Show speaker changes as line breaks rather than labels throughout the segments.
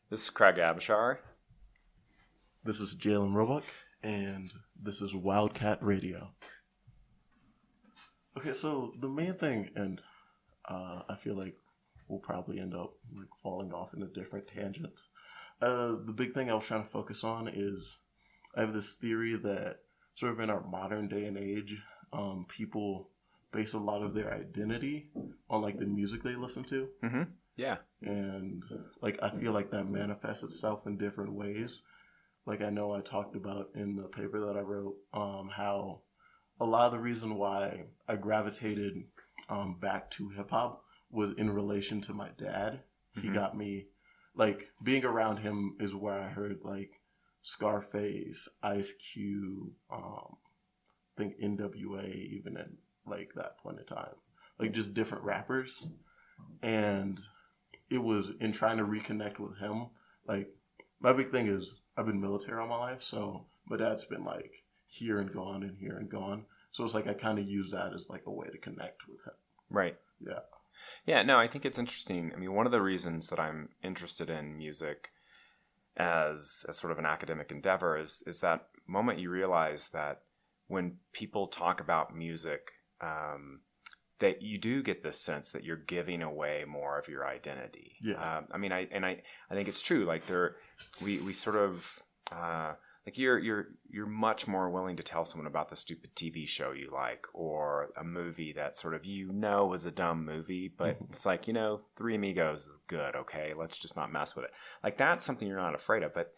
This is Craig Abishar.
This is Jalen Roebuck, and this is Wildcat Radio. Okay, so the main thing, and I feel like we'll probably end up falling off into different tangents. The big thing I was trying to focus on is I have this theory that sort of in our modern day and age, people base a lot of their identity on like the music they listen to.
Mm-hmm. Yeah.
And like I feel like that manifests itself in different ways. Like I know I talked about in the paper that I wrote how a lot of the reason why I gravitated back to hip hop was in relation to my dad. He got me, like, being around him is where I heard like Scarface, Ice Cube, I think NWA, even at like that point in time, like just different rappers. And it was in trying to reconnect with him. Like my big thing is I've been military all my life, so my dad's been like here and gone and here and gone. So it's like I kind of use that as like a way to connect with him.
Right.
Yeah.
Yeah, no, I think it's interesting. I mean, one of the reasons that I'm interested in music as sort of an academic endeavor is that moment you realize that when people talk about music, that you do get this sense that you're giving away more of your identity.
Yeah.
I mean, I think it's true. Like we sort of like you're much more willing to tell someone about the stupid TV show you like, or a movie that sort of was a dumb movie, but it's like Three Amigos is good. Okay, let's just not mess with it. Like that's something you're not afraid of. But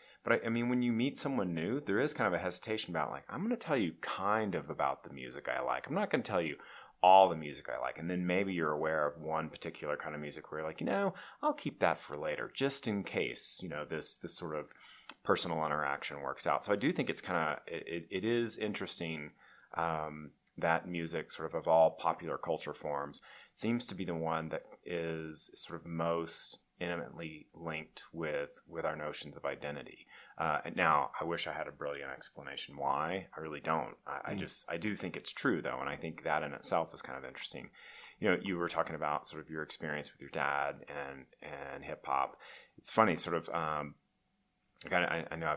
I mean, when you meet someone new, there is kind of a hesitation about like I'm going to tell you kind of about the music I like. I'm not going to tell you all the music I like. And then maybe you're aware of one particular kind of music where you're like, I'll keep that for later, just in case, this sort of personal interaction works out. So I do think it's kind of, it is interesting that music sort of all popular culture forms seems to be the one that is sort of most intimately linked with our notions of identity. And now, I wish I had a brilliant explanation why. I really don't. I do think it's true, though, and I think that in itself is kind of interesting. You were talking about sort of your experience with your dad and hip hop. It's funny, sort of. I know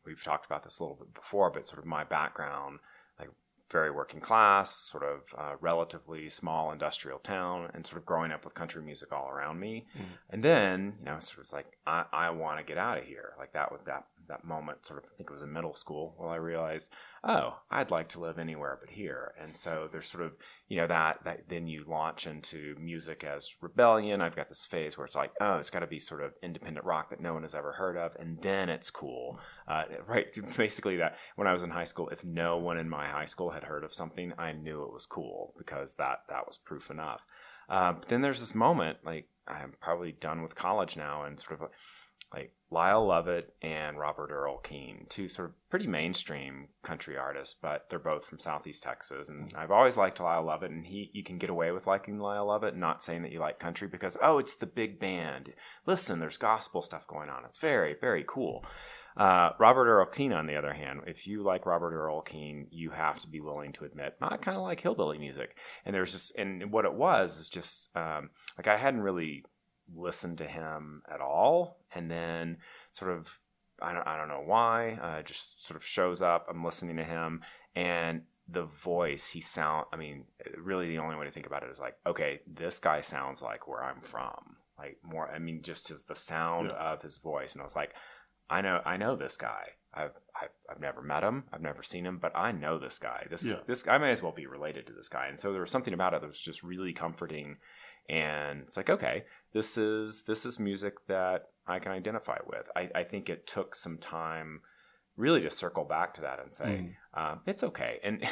we've talked about this a little bit before, but sort of my background, like very working class, sort of relatively small industrial town, and sort of growing up with country music all around me. And then, sort of was like, I want to get out of here. Like that moment, sort of, I think it was in middle school, where I realized, oh, I'd like to live anywhere but here. And so there's sort of, that then you launch into music as rebellion. I've got this phase where it's like, oh, it's got to be sort of independent rock that no one has ever heard of, and then it's cool. Right. Basically that when I was in high school, if no one in my high school had heard of something, I knew it was cool because that was proof enough. But then there's this moment, like I'm probably done with college now, and sort of like Lyle Lovett and Robert Earl Keen, two sort of pretty mainstream country artists, but they're both from Southeast Texas. And I've always liked Lyle Lovett, and you can get away with liking Lyle Lovett and not saying that you like country because, oh, it's the big band. Listen, there's gospel stuff going on. It's very, very cool. Robert Earl Keen, on the other hand, if you like Robert Earl Keen, you have to be willing to admit, I kind of like hillbilly music. And there's just, and what it was is just, like I hadn't really listened to him at all. And then sort of, I don't know why, just sort of shows up. I'm listening to him, and the voice, really the only way to think about it is like, okay, this guy sounds like where I'm from. Like more, just as the sound of his voice. And I was like, I know this guy. I've never met him. I've never seen him, but I know this guy. This guy may as well be related to this guy. And so there was something about it that was just really comforting. And it's like, okay, this is music that I can identify with. I think it took some time really to circle back to that and say, it's okay. And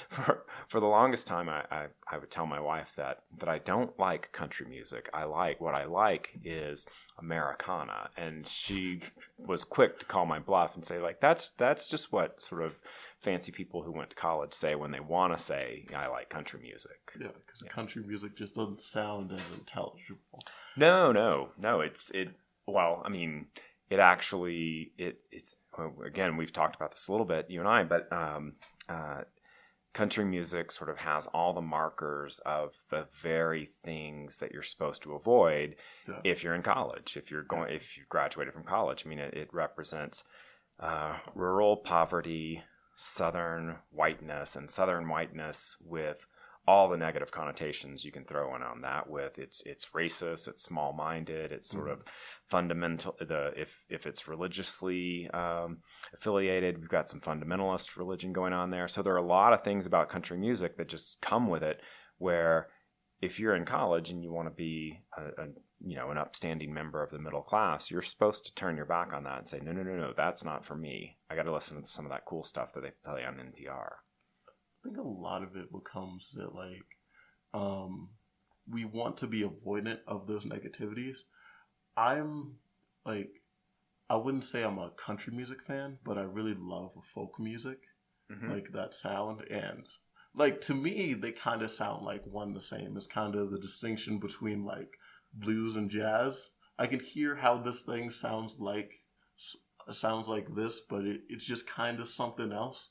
for the longest time, I would tell my wife that I don't like country music. What I like is Americana. And she was quick to call my bluff and say, like, that's just what sort of fancy people who went to college say when they want to say, I like country music. Yeah,
because country music just doesn't sound as intelligible.
No. It actually, it's, again, we've talked about this a little bit, you and I, but country music sort of has all the markers of the very things that you're supposed to avoid if you're in college, if you graduated from college. I mean, it represents rural poverty, Southern whiteness, and Southern whiteness with all the negative connotations you can throw in on that with it's racist, it's small-minded, it's sort of fundamental. If it's religiously affiliated, we've got some fundamentalist religion going on there. So there are a lot of things about country music that just come with it, where if you're in college and you want to be an upstanding member of the middle class, you're supposed to turn your back on that and say, no, that's not for me. I got to listen to some of that cool stuff that they play on NPR.
I think a lot of it becomes that, like, we want to be avoidant of those negativities. I'm, like, I wouldn't say I'm a country music fan, but I really love folk music, like that sound. And, like, to me, they kind of sound like one the same. It's kind of the distinction between, like, blues and jazz. I can hear how this thing sounds like this, but it's just kind of something else.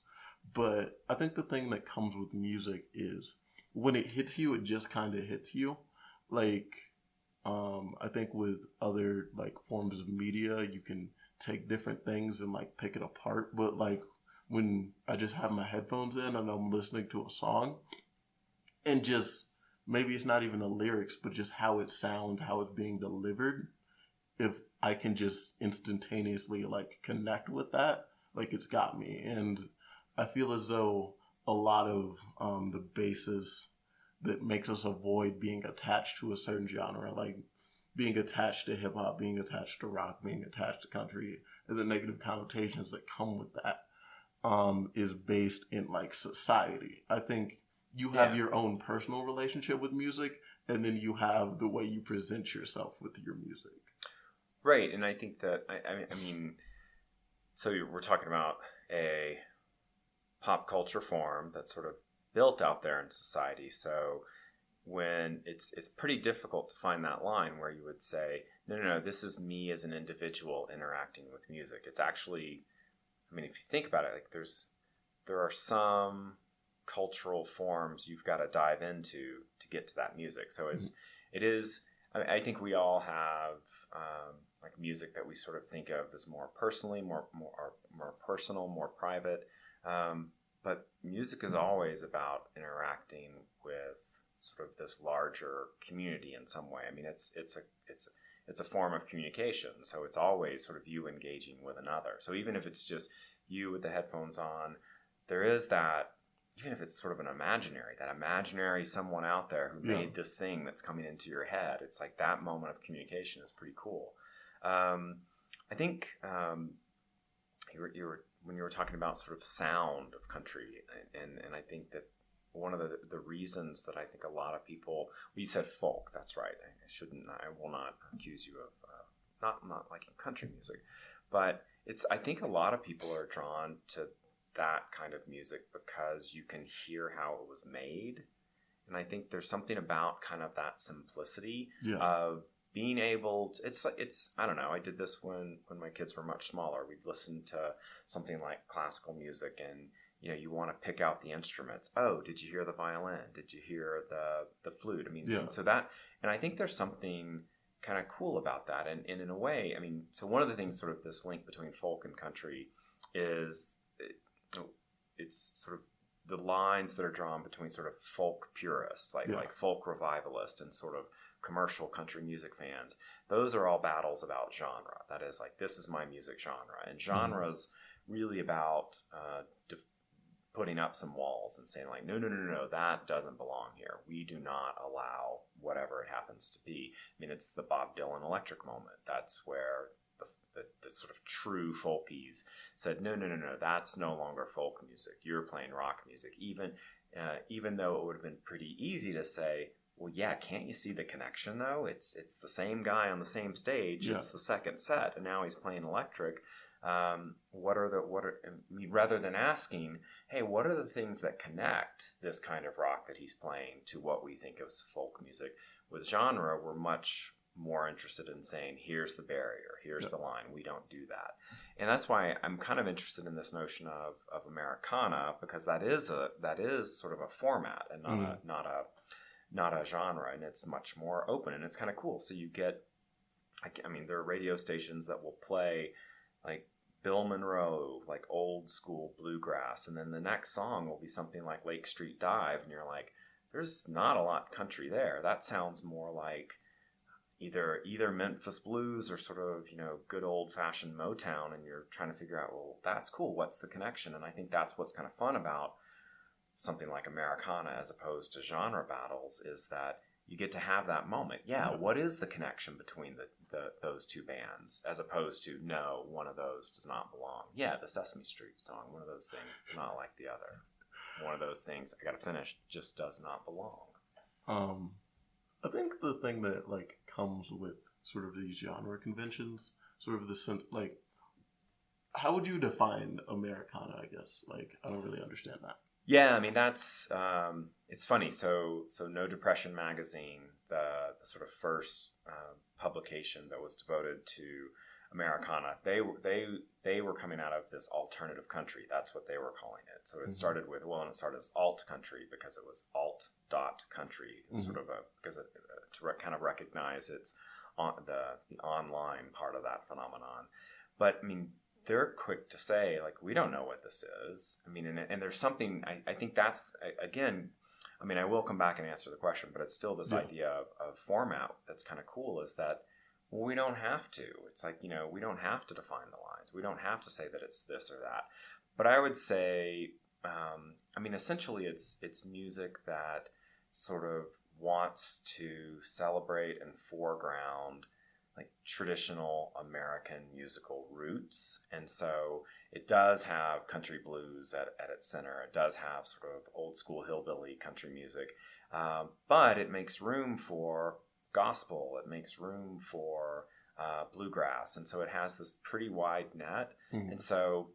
But I think the thing that comes with music is when it hits you, it just kind of hits you. Like, I think with other, like, forms of media, you can take different things and, like, pick it apart. But, like, when I just have my headphones in and I'm listening to a song, and just maybe it's not even the lyrics, but just how it sounds, how it's being delivered, if I can just instantaneously, like, connect with that, like, it's got me. And I feel as though a lot of the basis that makes us avoid being attached to a certain genre, like being attached to hip hop, being attached to rock, being attached to country, and the negative connotations that come with that, is based in, like, society. I think you have your own personal relationship with music, and then you have the way you present yourself with your music.
Right, and I think that, I mean, so we're talking about a pop culture form that's sort of built out there in society. So when it's pretty difficult to find that line where you would say, no, this is me as an individual interacting with music. It's actually, I mean, if you think about it, like there are some cultural forms you've got to dive into to get to that music. So it is, I think we all have like music that we sort of think of as more personally, more personal, more private. But music is always about interacting with sort of this larger community in some way. I mean, it's a form of communication, so it's always sort of you engaging with another. So even if it's just you with the headphones on, there is that. Even if it's sort of that imaginary someone out there who made this thing that's coming into your head, it's like that moment of communication is pretty cool. I think when you were talking about sort of sound of country, and I think that one of the reasons that I think a lot of people, well, you said folk, that's right. I will not accuse you of not liking country music, but I think a lot of people are drawn to that kind of music because you can hear how it was made. And I think there's something about kind of that simplicity of being able to, it's I don't know, I did this when my kids were much smaller. We'd listen to something like classical music, and you want to pick out the instruments. Oh, did you hear the violin? Did you hear the flute? I mean, and I think there's something kind of cool about that. And in a way, I mean, so one of the things, sort of this link between folk and country is it's sort of the lines that are drawn between sort of folk purists, like folk revivalist, and sort of commercial country music fans. Those are all battles about genre. That is, like, this is my music genre, and genre's really about putting up some walls and saying, like, no, that doesn't belong here. We do not allow whatever it happens to be. I mean, it's the Bob Dylan Electric moment. That's where the sort of true folkies said, no, that's no longer folk music. You're playing rock music. Even though it would have been pretty easy to say, well, yeah, can't you see the connection though? It's the same guy on the same stage. Yeah. It's the second set, and now he's playing electric. Rather than asking, hey, what are the things that connect this kind of rock that he's playing to what we think of as folk music? With genre, we're much more interested in saying, here's the barrier, here's the line. We don't do that. And that's why I'm kind of interested in this notion of Americana, because that is sort of a format and not a genre, and it's much more open, and it's kind of cool. So you get, I mean, there are radio stations that will play like Bill Monroe, like old school bluegrass, and then the next song will be something like Lake Street Dive, and you're like, there's not a lot country there. That sounds more like either Memphis blues or sort of, you know, good old fashioned Motown, and you're trying to figure out, well, that's cool. What's the connection? And I think that's what's kind of fun about something like Americana as opposed to genre battles, is that you get to have that moment. Yeah, what is the connection between those two bands, as opposed to, no, one of those does not belong. Yeah, the Sesame Street song, one of those things is not like the other. One of those things, I gotta finish, just does not belong.
I think the thing that like comes with sort of these genre conventions, sort of the sense, like, how would you define Americana? I guess, like, I don't really understand that.
Yeah, I mean, that's it's funny. So No Depression magazine, the sort of first publication that was devoted to Americana, they were coming out of this alternative country. That's what they were calling it. So it started with, well, and it started as alt country because it was alt dot country, sort of to kind of recognize its the online part of that phenomenon. But I mean, they're quick to say, like, we don't know what this is. I mean, and there's something, I think that's, again, I mean, I will come back and answer the question, but it's still this idea of format that's kind of cool, is that, well, we don't have to. It's like, you know, we don't have to define the lines. We don't have to say that it's this or that. But I would say, I mean, essentially it's music that sort of wants to celebrate and foreground like traditional American musical roots. And so it does have country blues at its center. It does have sort of old school hillbilly country music. But it makes room for gospel. It makes room for bluegrass. And so it has this pretty wide net. Mm-hmm. And so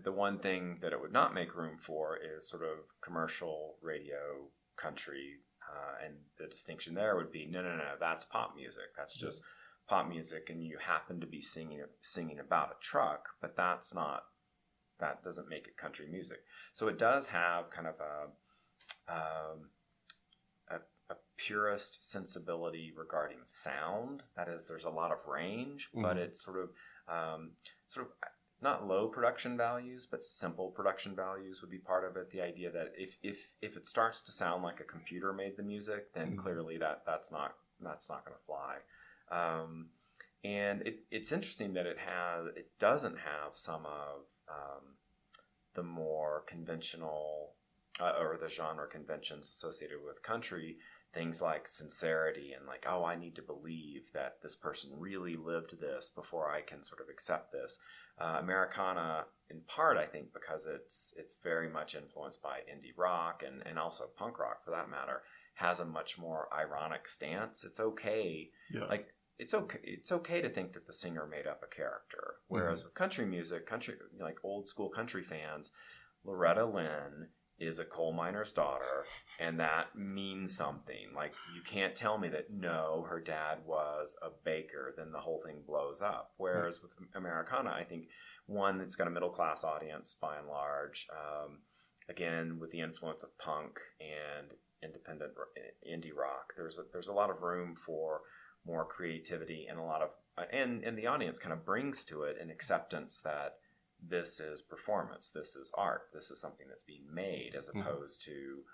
the one thing that it would not make room for is sort of commercial radio country. And the distinction there would be, no, that's pop music. That's just pop music, and you happen to be singing about a truck, but that doesn't make it country music. So it does have kind of a purist sensibility regarding sound. That is, there's a lot of range, but it's sort of not low production values, but simple production values would be part of it. The idea that if it starts to sound like a computer made the music, then clearly that's not going to fly. And it's interesting that it doesn't have some of the more conventional or the genre conventions associated with country, things like sincerity and like, oh, I need to believe that this person really lived this before I can sort of accept this. Americana, in part, I think, because it's very much influenced by indie rock and also punk rock, for that matter, has a much more ironic stance. It's okay, it's okay to think that the singer made up a character. Whereas with country music, like old school country fans, Loretta Lynn is a coal miner's daughter, and that means something. Like, you can't tell me that, no, her dad was a baker, then the whole thing blows up. Whereas with Americana, I think, one, it's got a middle-class audience by and large. Again, with the influence of punk and independent indie rock, there's a lot of room for more creativity and a lot of and the audience kind of brings to it an acceptance that this is performance, this is art, this is something that's being made, as opposed to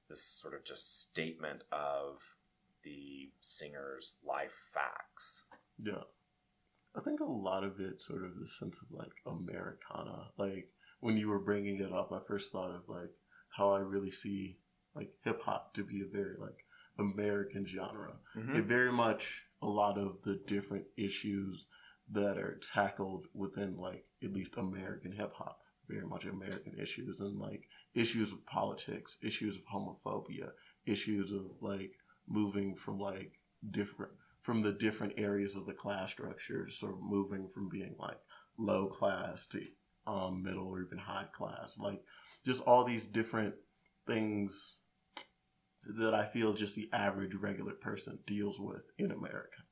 this sort of just statement of the singer's life facts. Yeah.
I think a lot of it sort of the sense of like Americana. Like, when you were bringing it up, I first thought of like how I really see like hip hop to be a very like American genre. It very much, a lot of the different issues that are tackled within like at least American hip hop, very much American issues, and like issues of politics, issues of homophobia, issues of like moving from like from the different areas of the class structure, so moving from being like low class to middle or even high class, like just all these different things that I feel just the average regular person deals with in America.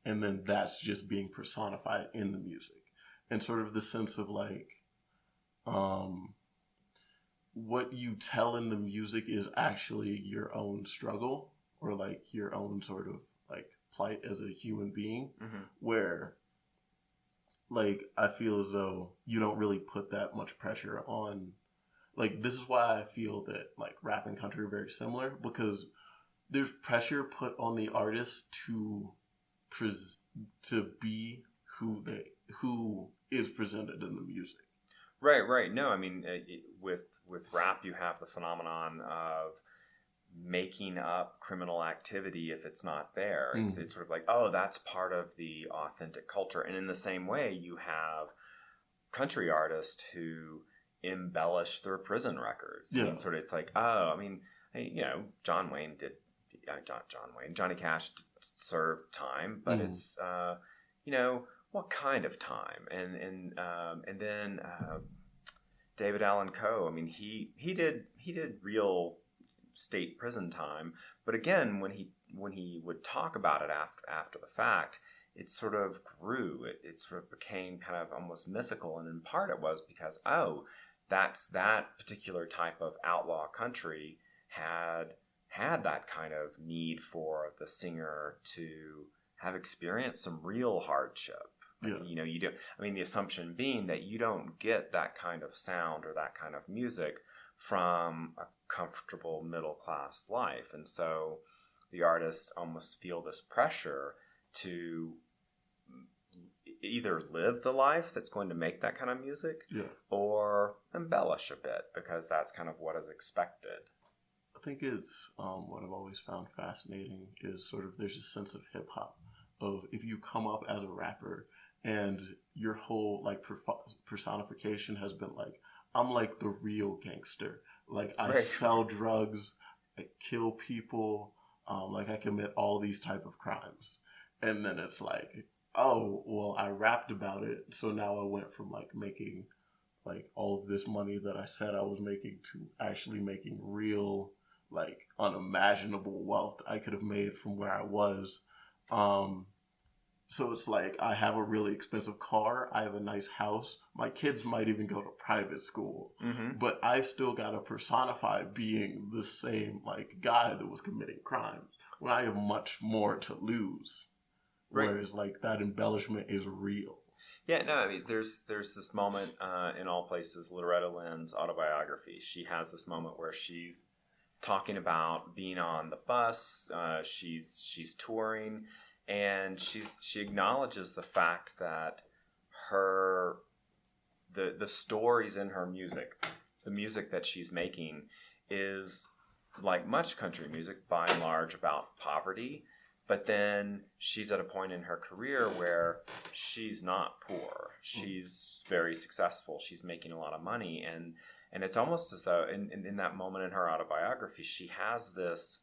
And then that's just being personified in the music. And sort of the sense of like, what you tell in the music is actually your own struggle or like your own sort of like plight as a human being, where like I feel as though you don't really put that much pressure on. Like, this is why I feel that like rap and country are very similar, because there's pressure put on the artist to be who is presented in the music.
Right. No, I mean, with rap, you have the phenomenon of making up criminal activity if it's not there. It's sort of like, oh, that's part of the authentic culture. And in the same way, you have country artists who embellish their prison records.
Yeah.
I mean, sort of, it's like, oh, I mean, you know, Johnny Cash served time, but it's, you know, what kind of time? And then David Allan Coe. I mean, he did real state prison time, but again, when he would talk about it after the fact, it sort of grew. It sort of became kind of almost mythical, and in part it was because that particular type of outlaw country had that kind of need for the singer to have experienced some real hardship.
Yeah.
You know, you do. I mean, the assumption being that you don't get that kind of sound or that kind of music from a comfortable middle class life, and so the artists almost feel this pressure to either live the life that's going to make that kind of music, or embellish a bit because that's kind of what is expected.
I think it's what I've always found fascinating is sort of there's a sense of hip hop of if you come up as a rapper and your whole like personification has been like, I'm like the real gangster. Like I sell drugs, I kill people, like I commit all these type of crimes. And then it's like, oh, well, I rapped about it. So now I went from like making like all of this money that I said I was making to actually making real, like unimaginable wealth I could have made from where I was. So it's like I have a really expensive car. I have a nice house. My kids might even go to private school. But I still got to personify being the same like guy that was committing crimes when I have much more to lose. Whereas like that embellishment is real.
Yeah, no, I mean, there's this moment in All Places, Loretta Lynn's autobiography. She has this moment where she's talking about being on the bus. She's touring. And she acknowledges the fact that the stories in her music, the music that she's making, is like much country music by and large about poverty. But then she's at a point in her career where she's not poor. She's very successful. She's making a lot of money, and it's almost as though in that moment in her autobiography, she has this.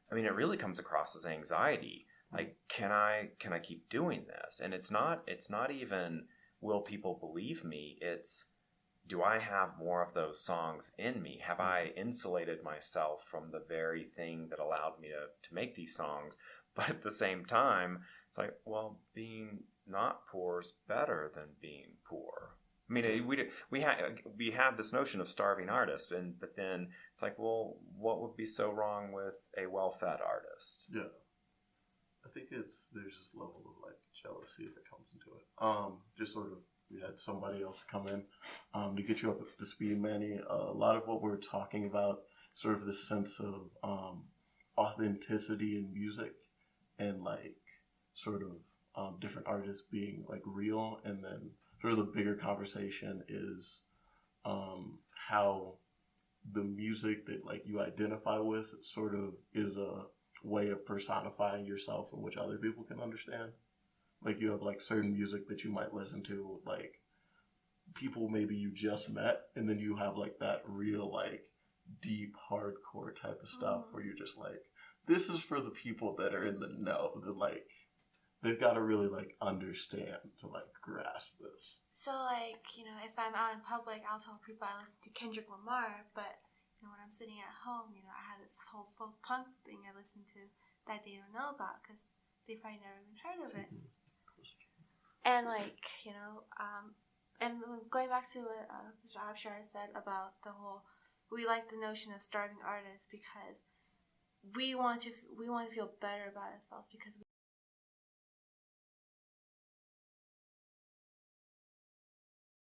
I mean, it really comes across as anxiety. Like, can I keep doing this? And it's not even, will people believe me? It's, do I have more of those songs in me? Have I insulated myself from the very thing that allowed me to make these songs? But at the same time, it's like, well, being not poor is better than being poor. I mean, we have this notion of starving artist, but then it's like, well, what would be so wrong with a well-fed artist?
Yeah. I think there's this level of like jealousy that comes into it. Just sort of, we had somebody else come in to get you up to speed, Manny. A lot of what we're talking about, sort of the sense of authenticity in music, and like sort of different artists being like real, and then sort of the bigger conversation is how the music that like you identify with sort of is a way of personifying yourself in which other people can understand. Like you have like certain music that you might listen to like people maybe you just met, and then you have like that real like deep hardcore type of stuff where you're just like, this is for the people that are in the know, that like they've got to really like understand to like grasp this.
So like, you know, if I'm out in public, I'll tell people I listen to Kendrick Lamar, but when I'm sitting at home, I have this whole folk punk thing I listen to that they don't know about because they probably never even heard of it. And and going back to what Mr. Abshar said about the whole, we like the notion of starving artists because we want to feel better about ourselves because